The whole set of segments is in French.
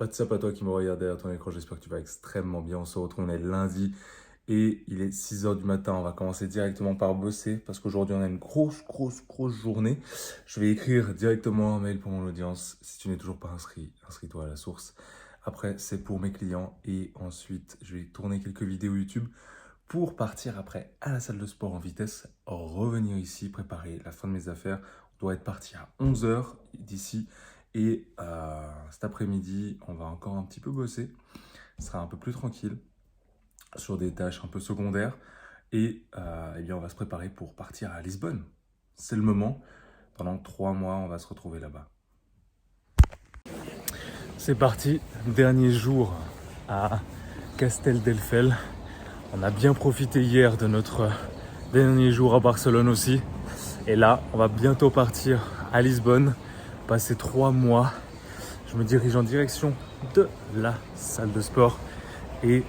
What's up à toi qui me regarde derrière ton écran, j'espère que tu vas extrêmement bien. On se retrouve, on est lundi et il est 6 h du matin. On va commencer directement par bosser parce qu'aujourd'hui on a une grosse journée. Je vais écrire directement un mail pour mon audience. Si tu n'es toujours pas inscrit, inscris-toi à la source. Après, c'est pour mes clients et ensuite je vais tourner quelques vidéos YouTube pour partir après à la salle de sport en vitesse, revenir ici, préparer la fin de mes affaires. On doit être parti à 11 h d'ici. Et cet après-midi, on va encore un petit peu bosser. Ce sera un peu plus tranquille sur des tâches un peu secondaires. Et eh bien, on va se préparer pour partir à Lisbonne. C'est le moment. Pendant 3 mois, on va se retrouver là-bas. C'est parti. Dernier jour à Castelldefels. On a bien profité hier de notre dernier jour à Barcelone aussi. Et là, on va bientôt partir à Lisbonne. Passer 3 mois, je me dirige en direction de la salle de sport et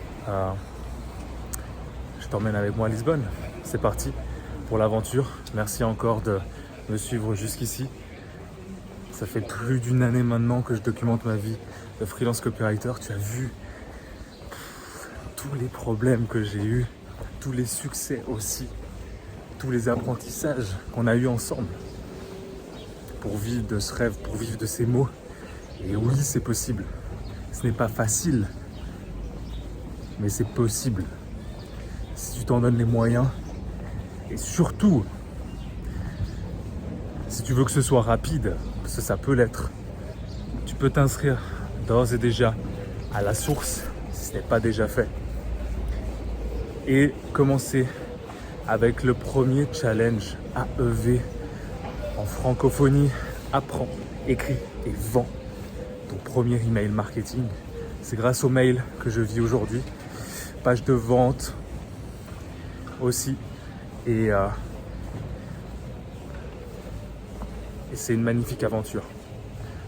je t'emmène avec moi à Lisbonne. C'est parti pour l'aventure. Merci encore de me suivre jusqu'ici. Ça fait plus d'1 année maintenant que je documente ma vie de freelance copywriter. Tu as vu tous les problèmes que j'ai eus, tous les succès aussi, tous les apprentissages qu'on a eus ensemble. Pour vivre de ce rêve, pour vivre de ces mots. Et oui, c'est possible. Ce n'est pas facile, mais c'est possible. Si tu t'en donnes les moyens, et surtout, si tu veux que ce soit rapide, parce que ça peut l'être, tu peux t'inscrire d'ores et déjà à la source, si ce n'est pas déjà fait, et commencer avec le premier challenge AEV en francophonie. Apprends, écris et vends ton premier email marketing. C'est grâce au mail que je vis aujourd'hui. Page de vente aussi. Et c'est une magnifique aventure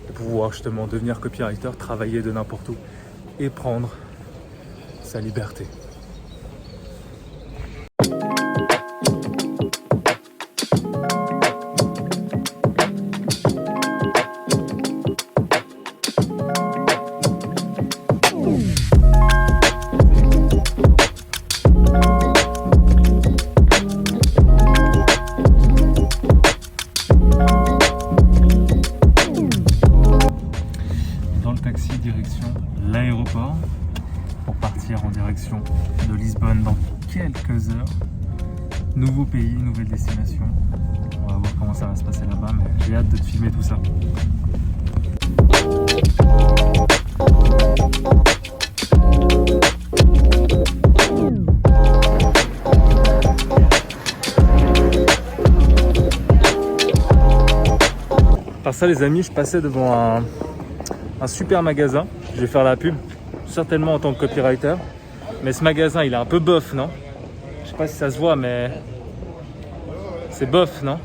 de pouvoir justement devenir copywriter, travailler de n'importe où et prendre sa liberté. Direction l'aéroport pour partir en direction de Lisbonne dans quelques heures. Nouveau pays, nouvelle destination. On va voir comment ça va se passer là-bas, mais j'ai hâte de te filmer tout ça. Par ça les amis, je passais devant un super magasin, je vais faire la pub, certainement en tant que copywriter. Mais ce magasin, il est un peu bof, non? Je sais pas si ça se voit, mais c'est bof, non?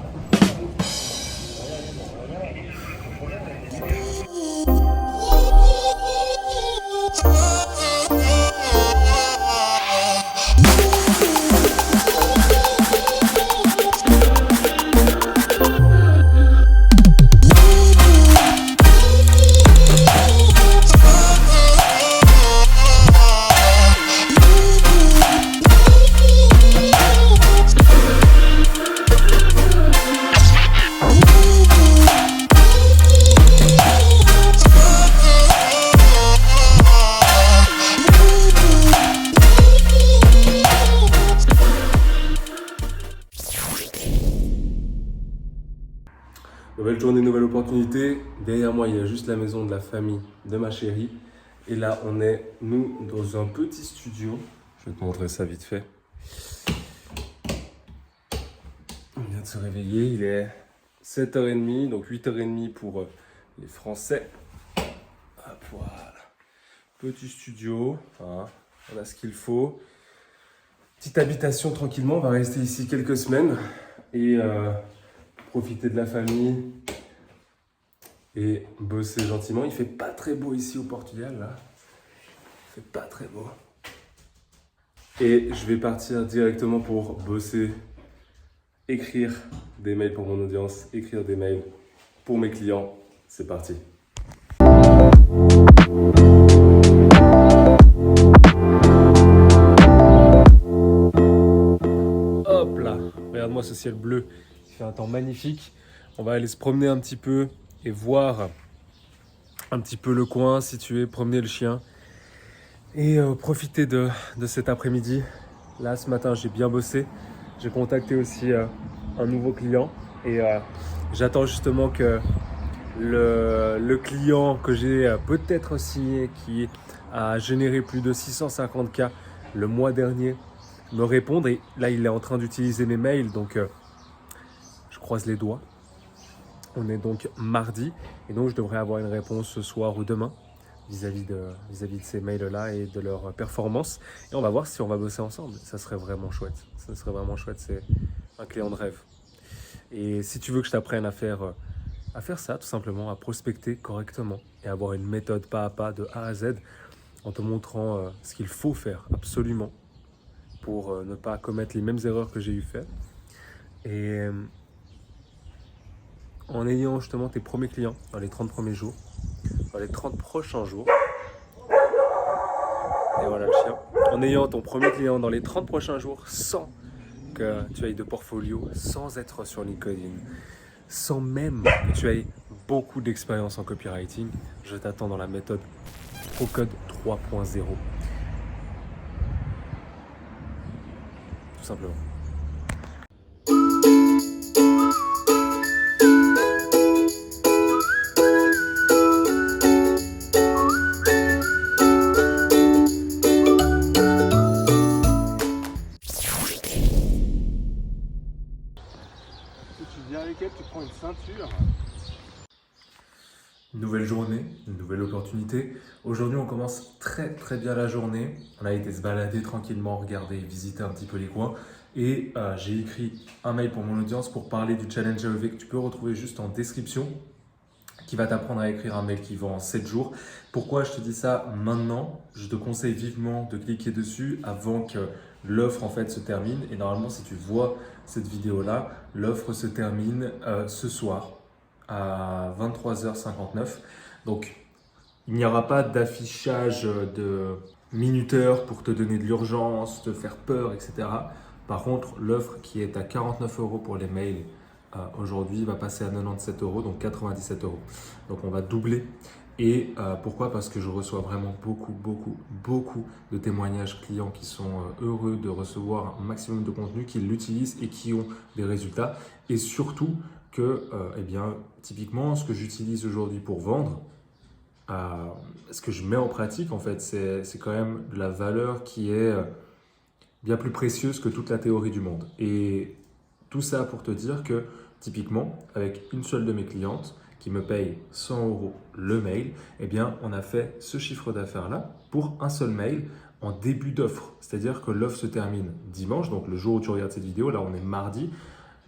Nouvelle journée, nouvelle opportunité. Derrière moi, il y a juste la maison de la famille de ma chérie. Et là, on est, nous, dans un petit studio. Je vais te montrer ça vite fait. On vient de se réveiller. Il est 7 h 30, donc 8 h 30 pour les Français. Hop, voilà. Petit studio. Hein. On a ce qu'il faut. Petite habitation tranquillement. On va rester ici quelques semaines. Et profiter de la famille et bosser gentiment. Il fait pas très beau ici au Portugal, là. Il fait pas très beau. Et je vais partir directement pour bosser, écrire des mails pour mon audience, écrire des mails pour mes clients. C'est parti. Regarde-moi ce ciel bleu, il fait un temps magnifique. On va aller se promener un petit peu et voir un petit peu le coin, si tu veux, promener le chien et profiter de cet après-midi. Là, ce matin, j'ai bien bossé. J'ai contacté aussi un nouveau client et j'attends justement que le client que j'ai peut-être signé, qui a généré plus de 650K le mois dernier, me réponde. Et là, il est en train d'utiliser mes mails, donc je croise les doigts. On est donc mardi et donc je devrais avoir une réponse ce soir ou demain vis-à-vis de ces mails-là et de leur performance. Et on va voir si on va bosser ensemble. Ça serait vraiment chouette. Ça serait vraiment chouette. C'est un client de rêve. Et si tu veux que je t'apprenne à faire ça, tout simplement, à prospecter correctement et avoir une méthode pas à pas de A à Z en te montrant ce qu'il faut faire absolument pour ne pas commettre les mêmes erreurs que j'ai eu fait. Et en ayant justement tes premiers clients dans les 30 premiers jours, dans les 30 prochains jours, et voilà le chien, en ayant ton premier client dans les 30 prochains jours sans que tu ailles de portfolio, sans être sur LinkedIn, sans même que tu aies beaucoup d'expérience en copywriting, je t'attends dans la méthode ProCode 3.0. Tout simplement. Si tu viens avec elle, tu prends une ceinture. Nouvelle journée, une nouvelle opportunité. Aujourd'hui, on commence très très bien la journée. On a été se balader tranquillement, regarder, visiter un petit peu les coins. Et j'ai écrit un mail pour mon audience pour parler du challenge AEV que tu peux retrouver juste en description, qui va t'apprendre à écrire un mail qui vend en 7 jours. Pourquoi je te dis ça maintenant? Je te conseille vivement de cliquer dessus avant que l'offre en fait se termine. Et normalement, si tu vois cette vidéo-là, l'offre se termine ce soir à 23h59. Donc, il n'y aura pas d'affichage de minuteur pour te donner de l'urgence, te faire peur, etc. Par contre, l'offre qui est à 49 € pour les mails aujourd'hui va passer à 97 €, donc 97 €. Donc on va doubler. Et pourquoi? Parce que je reçois vraiment beaucoup de témoignages clients qui sont heureux de recevoir un maximum de contenu, qui l'utilisent et qui ont des résultats. Et surtout que, eh bien, typiquement, ce que j'utilise aujourd'hui pour vendre, ce que je mets en pratique, en fait, c'est quand même de la valeur qui est bien plus précieuse que toute la théorie du monde. Et tout ça pour te dire que, typiquement, avec une seule de mes clientes qui me paye 100 € le mail, eh bien, on a fait ce chiffre d'affaires-là pour un seul mail en début d'offre. C'est-à-dire que l'offre se termine dimanche, donc le jour où tu regardes cette vidéo, là on est mardi,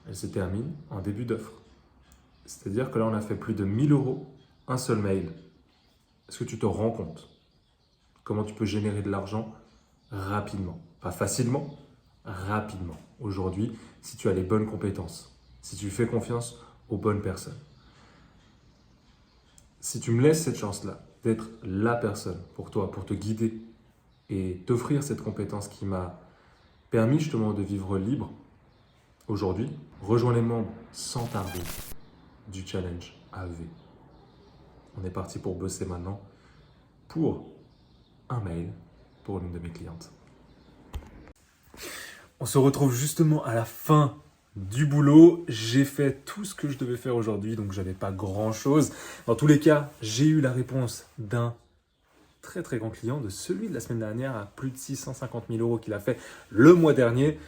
elle se termine en début d'offre. C'est-à-dire que là on a fait plus de 1000 €, un seul mail. Est-ce que tu te rends compte comment tu peux générer de l'argent rapidement? Pas facilement, rapidement. Aujourd'hui, si tu as les bonnes compétences, si tu fais confiance aux bonnes personnes. Si tu me laisses cette chance-là d'être la personne pour toi, pour te guider et t'offrir cette compétence qui m'a permis justement de vivre libre, aujourd'hui, rejoins les membres sans tarder du challenge AEV. On est parti pour bosser maintenant pour un mail pour l'une de mes clientes. On se retrouve justement à la fin du boulot. J'ai fait tout ce que je devais faire aujourd'hui, donc j'avais pas grand chose. Dans tous les cas, j'ai eu la réponse d'un très très grand client, de celui de la semaine dernière à plus de 650 000 € qu'il a fait le mois dernier.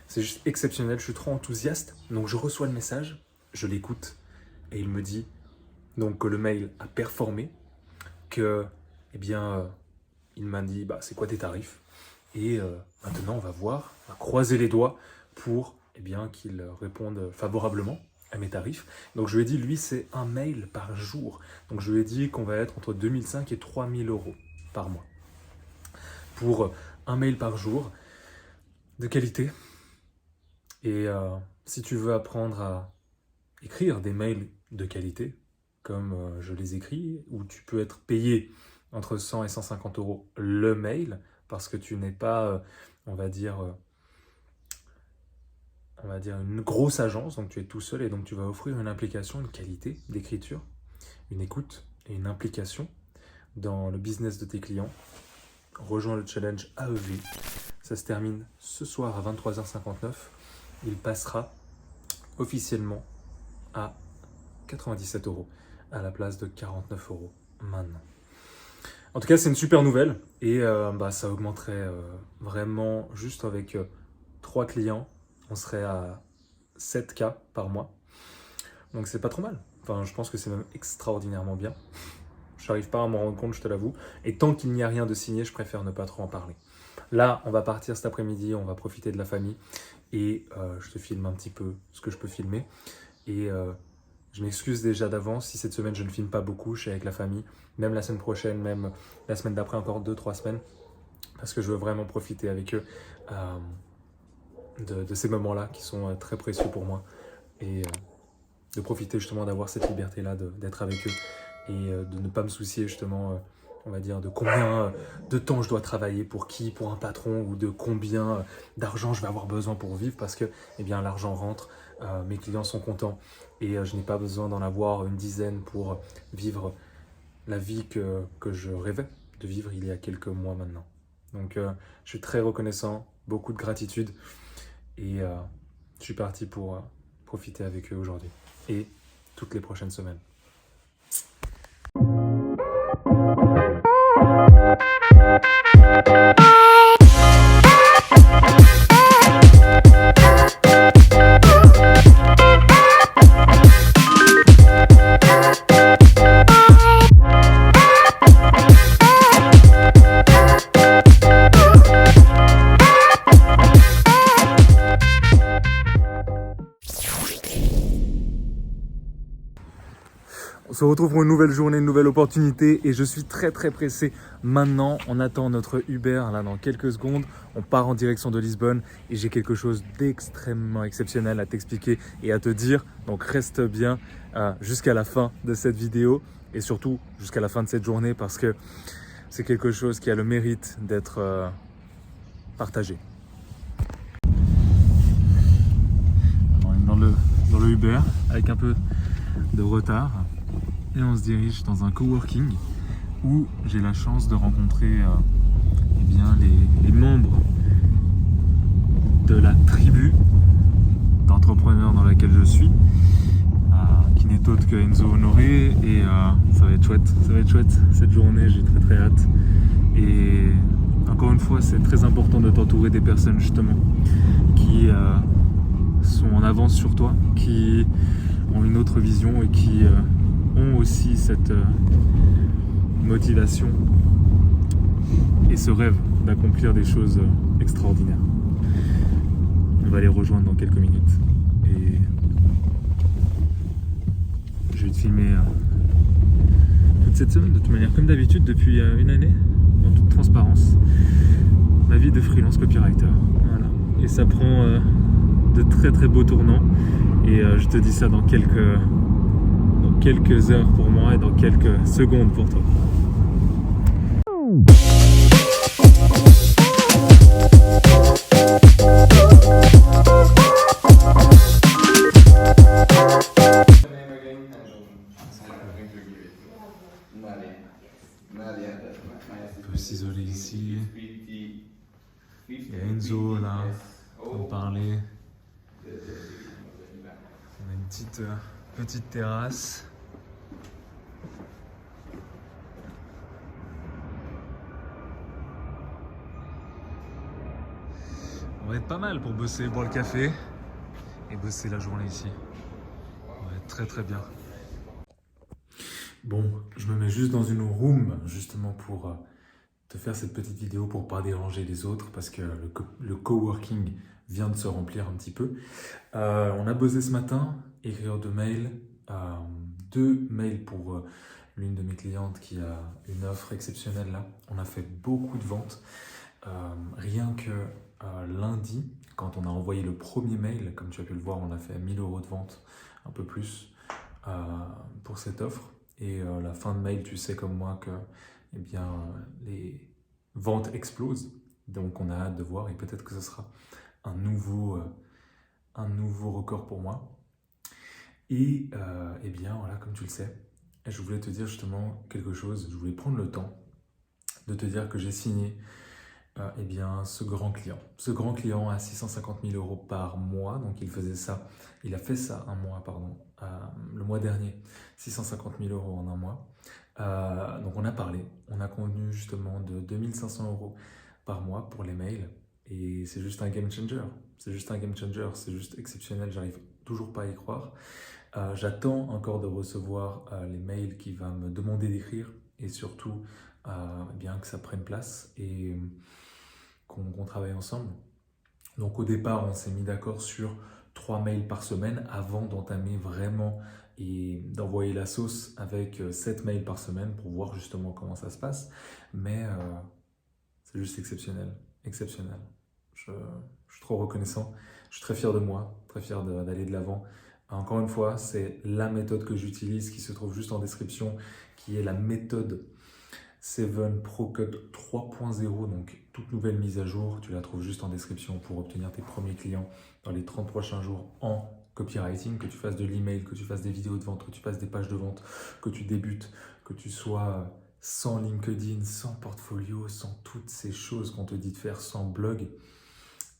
C'est juste exceptionnel, je suis trop enthousiaste. Donc je reçois le message, je l'écoute et il me dit donc que le mail a performé, que eh bien il m'a dit c'est quoi tes tarifs, et maintenant on va voir, on va croiser les doigts pour eh bien qu'il réponde favorablement à mes tarifs. Donc je lui ai dit, lui c'est un mail par jour, donc je lui ai dit qu'on va être entre 2005 et 3000 € par mois pour un mail par jour de qualité. Et si tu veux apprendre à écrire des mails de qualité comme je les écris, où tu peux être payé entre 100 et 150 € le mail parce que tu n'es pas, on va dire, on va dire, une grosse agence, donc tu es tout seul et donc tu vas offrir une implication, une qualité d'écriture, une écoute et une implication dans le business de tes clients. Rejoins le challenge AEV. Ça se termine ce soir à 23h59. Il passera officiellement à 97 € à la place de 49 € maintenant. En tout cas, c'est une super nouvelle et ça augmenterait vraiment juste avec 3 clients. On serait à 7K par mois. Donc c'est pas trop mal. Enfin, je pense que c'est même extraordinairement bien. Je n'arrive pas à m'en rendre compte, je te l'avoue. Et tant qu'il n'y a rien de signé, je préfère ne pas trop en parler. Là, on va partir cet après-midi, on va profiter de la famille et je te filme un petit peu ce que je peux filmer. Et je m'excuse déjà d'avance si cette semaine je ne filme pas beaucoup, je suis avec la famille, même la semaine prochaine, même la semaine d'après, encore 2-3 semaines, parce que je veux vraiment profiter avec eux de ces moments-là qui sont très précieux pour moi et de profiter justement d'avoir cette liberté-là, d'être avec eux et de ne pas me soucier justement, on va dire, de combien de temps je dois travailler pour qui, pour un patron ou de combien d'argent je vais avoir besoin pour vivre parce que l'argent rentre, mes clients sont contents et je n'ai pas besoin d'en avoir une dizaine pour vivre la vie que je rêvais de vivre il y a quelques mois maintenant. Donc je suis très reconnaissant, beaucoup de gratitude et je suis parti pour profiter avec eux aujourd'hui et toutes les prochaines semaines. On se retrouve pour une nouvelle journée, une nouvelle opportunité et je suis très pressé maintenant. On attend notre Uber là dans quelques secondes. On part en direction de Lisbonne et j'ai quelque chose d'extrêmement exceptionnel à t'expliquer et à te dire. Donc reste bien jusqu'à la fin de cette vidéo et surtout jusqu'à la fin de cette journée parce que c'est quelque chose qui a le mérite d'être partagé. On est dans le Uber avec un peu de retard. Et on se dirige dans un coworking où j'ai la chance de rencontrer les membres de la tribu d'entrepreneurs dans laquelle je suis, qui n'est autre que Enzo Honoré et ça va être chouette cette journée, j'ai très hâte. Et encore une fois, c'est très important de t'entourer des personnes justement qui sont en avance sur toi, qui ont une autre vision et qui ont aussi cette motivation et ce rêve d'accomplir des choses extraordinaires. On va les rejoindre dans quelques minutes et je vais te filmer toute cette semaine de toute manière comme d'habitude depuis une année en toute transparence ma vie de freelance copywriter. Voilà. Et ça prend de très beaux tournants et je te dis ça dans quelques heures pour moi et dans quelques secondes pour toi. On peut s'isoler ici. Il y a Enzo là, en train de parler. On a une petite terrasse. On va être pas mal pour bosser, boire le café et bosser la journée ici. On va être très bien. Bon, je me mets juste dans une room justement pour te faire cette petite vidéo pour pas déranger les autres parce que le coworking vient de se remplir un petit peu. On a bossé ce matin, écrire 2 mails, 2 mails pour l'une de mes clientes qui a une offre exceptionnelle là. On a fait beaucoup de ventes. Rien que lundi, quand on a envoyé le premier mail, comme tu as pu le voir, on a fait 1 000 € de vente, un peu plus, pour cette offre. Et la fin de mail, tu sais comme moi que les ventes explosent. Donc on a hâte de voir et peut-être que ce sera un nouveau un nouveau record pour moi. Et eh bien voilà, comme tu le sais, je voulais te dire justement quelque chose, je voulais prendre le temps de te dire que j'ai signé eh bien, ce grand client à 650 000 euros par mois, donc il a fait ça un mois, pardon, le mois dernier, 650 000 euros en un mois. Donc on a parlé, on a convenu justement de 2500 euros par mois pour les mails, et c'est juste un game changer, c'est juste exceptionnel, j'arrive toujours pas à y croire. J'attends encore de recevoir les mails qu'il va me demander d'écrire, et surtout eh bien que ça prenne place et qu'on travaille ensemble. Donc au départ, on s'est mis d'accord sur 3 mails par semaine avant d'entamer vraiment et d'envoyer la sauce avec 7 mails par semaine pour voir justement comment ça se passe. Mais c'est juste exceptionnel, exceptionnel. Je suis trop reconnaissant, je suis très fier de moi, très fier d'aller de l'avant. Encore une fois, c'est la méthode que j'utilise qui se trouve juste en description, qui est la méthode 7 Pro Cut 3.0, donc toute nouvelle mise à jour, tu la trouves juste en description pour obtenir tes premiers clients dans les 30 prochains jours en copywriting, que tu fasses de l'email, que tu fasses des vidéos de vente, que tu fasses des pages de vente, que tu débutes, que tu sois sans LinkedIn, sans portfolio, sans toutes ces choses qu'on te dit de faire, sans blog.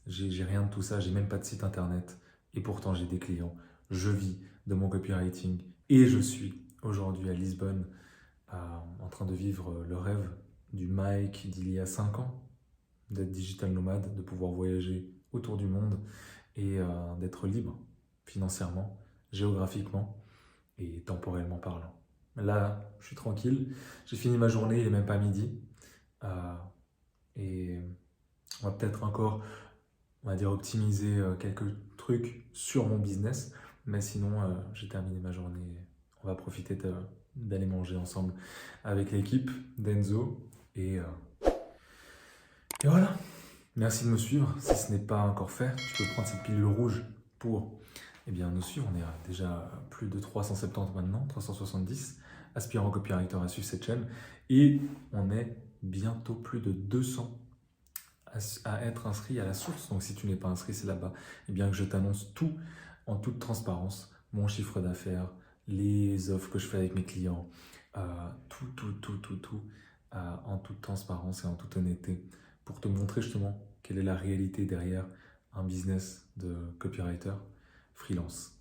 J'ai rien de tout ça, j'ai même pas de site internet et pourtant j'ai des clients. Je vis de mon copywriting et je suis aujourd'hui à Lisbonne en train de vivre le rêve du Mike d'il y a 5 ans, d'être digital nomade, de pouvoir voyager autour du monde et d'être libre financièrement, géographiquement et temporellement parlant. Là, je suis tranquille, j'ai fini ma journée, il n'est même pas midi et on va peut-être encore, on va dire, optimiser quelques trucs sur mon business, mais sinon j'ai terminé ma journée, on va profiter d'aller manger ensemble avec l'équipe d'Enzo et voilà. Merci de me suivre. Si ce n'est pas encore fait, tu peux prendre cette pilule rouge pour nous suivre. On est à déjà plus de 370 maintenant, 370 aspirants copywriters à suivre cette chaîne et on est bientôt plus de 200 à être inscrits à la source. Donc si tu n'es pas inscrit, c'est là-bas. Et bien que je t'annonce tout en toute transparence, mon chiffre d'affaires, les offres que je fais avec mes clients, tout en toute transparence et en toute honnêteté pour te montrer justement quelle est la réalité derrière un business de copywriter freelance.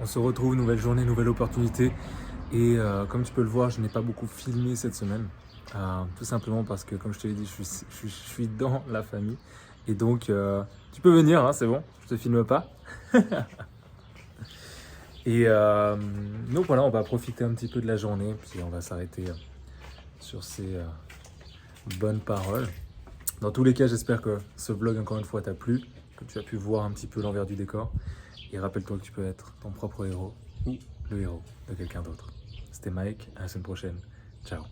On se retrouve, nouvelle journée, nouvelle opportunité et comme tu peux le voir, je n'ai pas beaucoup filmé cette semaine, tout simplement parce que comme je te l'ai dit, je suis dans la famille et donc tu peux venir, hein, c'est bon, je te filme pas. Et donc voilà, on va profiter un petit peu de la journée, puis on va s'arrêter sur ces bonnes paroles. Dans tous les cas, j'espère que ce vlog, encore une fois, t'a plu, que tu as pu voir un petit peu l'envers du décor. Et rappelle-toi que tu peux être ton propre héros ou le héros de quelqu'un d'autre. C'était Mike, à la semaine prochaine. Ciao.